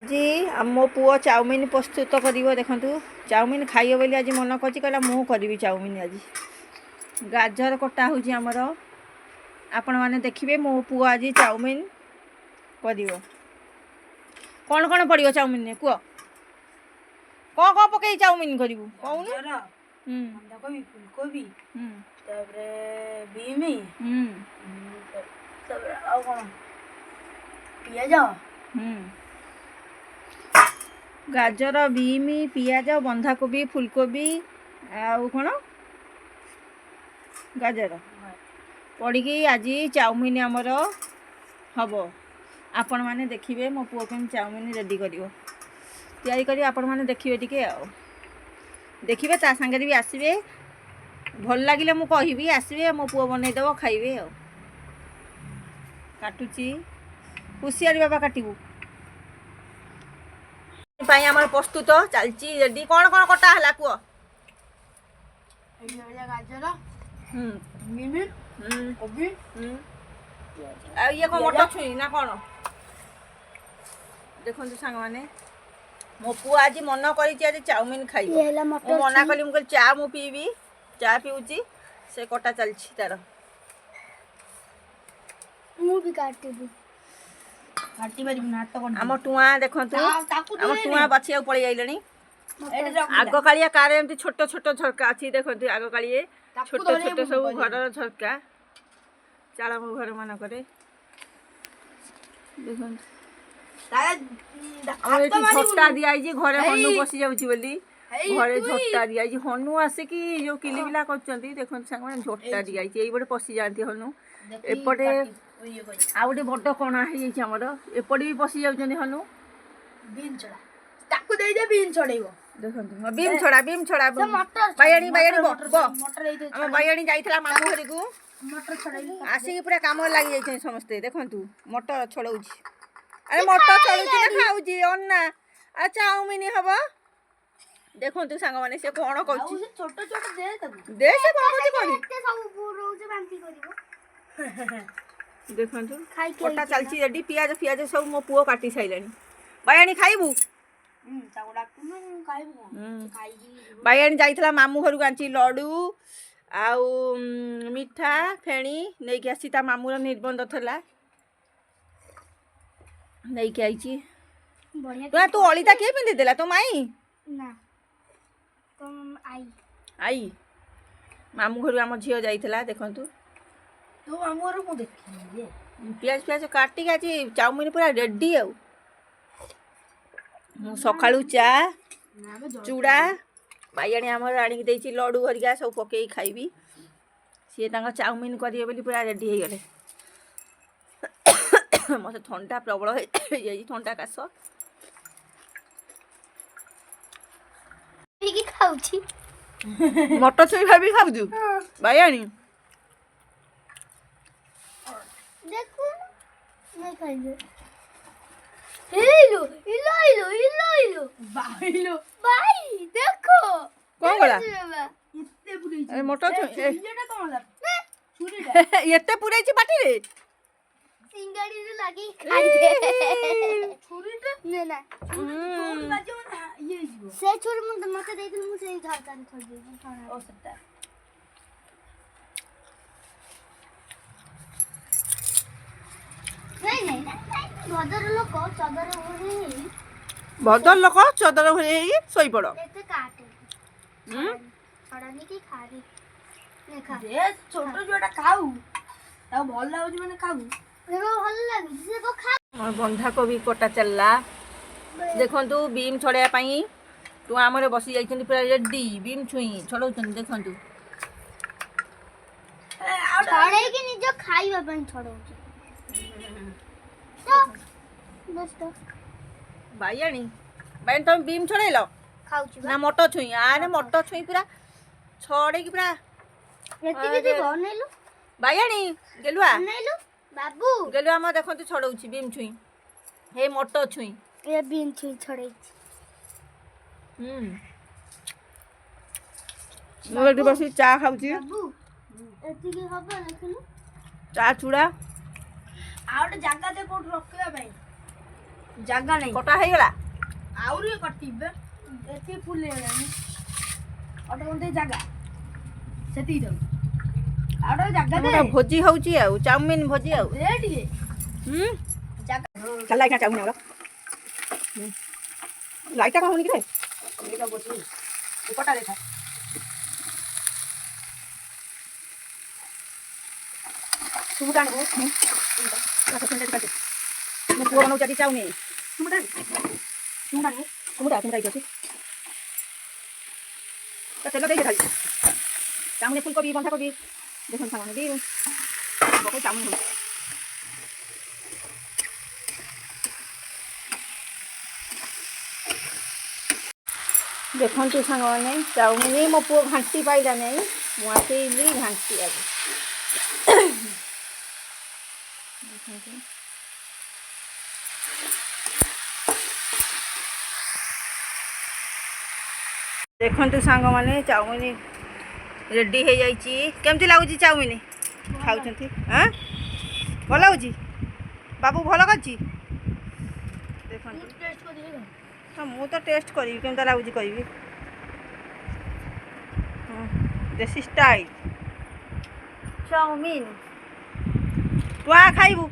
जी मो पुओ चाउमिन प्रस्तुत कर देखु चाउमिन खाइए बोली आज मन कर कहला मु करी चाउमिन आज गाजर कटा होमर आपण मैंने देखिए मो पुओ आज चाउमिन कर कौन कौन पड़ो चाउमिन कह कौन कौन पकई चाउमिन करू कौन बंधाकोबी फुलकोबी बीम पियाज गाजर बीम पियाज बंधाकोबी फुलकोबी आउ कौन गाजर पड़ी आज चाउमिन आमर हम आपण मैंने देखिए मो पुओ के चाउमिन रेडी कर आपण मैंने देखिए टिके देखिए ता सांगे भी आसबे भल लगे मु कहि आसबे मो पुओ बनईदेव खाइबे काटुची हुशियारी बाबा काटबू आम प्रस्तुत चलती रेडी कौन कौन कटा है कह गाजर कोबी ये कौन मटर छुई ना कौन देखो सांग मैंने मो पुओ आज मन कर चाउमिन खाई मना कली मुझे चा मु पीबी चा पीऊँगी से कटा चलती तार मुझे काटी आम टुआ देखो आम टुआ बाछिया पड़े आइले आग कालिया कार एम छोट छोट झरका अच्छी देखो आग कालिए छोट छोट सब घर झरका चाल घर मानक झटा दिखाई घरे हनु बसी जाऊँगी घरे झटा दिखाई हनु आसिकी जो किलिबिला कर देखो सांग झटा दिखाई ये पशि जाती हनु एपटे आ गोटे बड़ कणा होमर एपटे भी पशि जाऊँ हनु बीन छड़ा देखो बीम छड़ा बैणी बैणी आम बैणी जाइला मामू घर को आसिक पूरा कम लगी जाइए समस्ते देखु मटर छड़ाऊ अरे मटर छड़ाऊ ना खाऊँ अन्ना आ चाउमिन हम देखु सांग मैंने से कौन कर देखु कटा चलती रेडी पियाज फियाज सब मो पुओ काटी सारे बैणी खाइबू बैणी जाइला मामू घर को आनी लडू आउ मिठा फेणी नहीं कि आसी मामूर निबंध थला नहीं कि आई तू अलिता किए पिंधि देला तो माई ना तो आई मामू घर आम झील जाइला देखु तो मामू घर को देखी पियाज पियाज काटिक आज चाउमिन पूरा रेडी आ सकाळू चा चूड़ा बैणी आम आणिक लडू हरिका सब पकई खाइबी सी चाउमिन करेंगे बोली पूरा रेडी हो गले मत ठंडा प्रबल ठंडा काश मटर छुई भाभी खाऊ बैणी देखो कौन गला मटर एते पुराई पाटी रे सिंगाड़ी रे लागी खाई दे छुरीटा ने ना ये से छुरी मते देथिल मु से झारका रे छोड़ दे ओ सत्ता नहीं भदर लोक चदर घरे सोई पड़ एते काटे छड़ानी की खारी ने खा जे छोटो जोटा खाऊ ता भल लागु माने खाऊ देखो भल लागु से को खा बंधाकोबी कटा चलला देखो बीम छड़ाया पाई तू आमरे बसी जाइछन पूरा रेडी बीम छुई छड़ौछन देखो छड़े की निजो खाइबा पई छड़ौछ बैणी बैणी तुम बीम छड़ेल ना मटर छुई आरे मटर छुई पूरा छड़े की पूरा बैणी गेलुआ बाबू गेलुआ मैं देखो छड़ाऊ बीम छुई हे मटर छुई ये बीम छुई छड़े मुझे बस चा खाऊ चा चूड़ा आउट जगह दे कोट रखिया भाई ଜାଗା ନାହିଁ କଟା ହେଇଗଲା ଆହୁରି କଟିବେ ଏଠି ଫୁଲ ହେଇଗଲାଣି ଅଟୋ ଜାଗା ସେତିକି ତ ଆଉ ଗୋଟେ ଜାଗା ଦେ ଆମର ଭୋଜି ହଉଛି ଆଉ ଚାଉମିନ ଭୋଜି ଆଉ ଦେ ଟିକେ ଜାଗା ଚାଲ ଏଇଟା ଚାଉମିନ ଆମର ଲାଇଟା କଣ ହଉନି କି ରେ ଏଇଟା ବସି କଟା ଦେଖା ତୁ ଜାଣିବୁ ମୋ ପୁଅ ବନଉଛି ଆଜି ଚାଉମିନ କୁମୁଡ଼ା ଏଇଠି ଅଛି ତେଲ ଦେଇକି ଖାଲି ଚାଉମିନ ফুলকপি বন্ধাকপি দেখুন সামনে দিই বহুত চাউমিন হচ্ছে ଦେଖନ୍ତୁ ସାଙ୍ଗମାନେ ଚାଉମିନ ମୋ ପୁଅ ଘାଣ୍ଟି ପାଇଲା ନାହିଁ ମୁଁ ଆସେଇଲି ଘାଣ୍ଟି ଆଜି ଦେଖନ୍ତୁ ସାଙ୍ଗମାନେ ଚାଉମିନ ରେଡି ହେଇଯାଇଛି କେମିତି ଲାଗୁଛି ଚାଉମିନ ଖାଉଛନ୍ତି ଆଁ ଭଲ ଲାଗୁଛି ବାବୁ ଭଲ କରିଛି ଦେଖନ୍ତୁ ହଁ ମୁଁ ତ ଟେଷ୍ଟ କରିବି କେମିତି ଲାଗୁଛି କହିବି ଦେଶୀ ଷ୍ଟାଇଲ ଚାଉମିନ ତୁ ଆ ଖାଇବୁ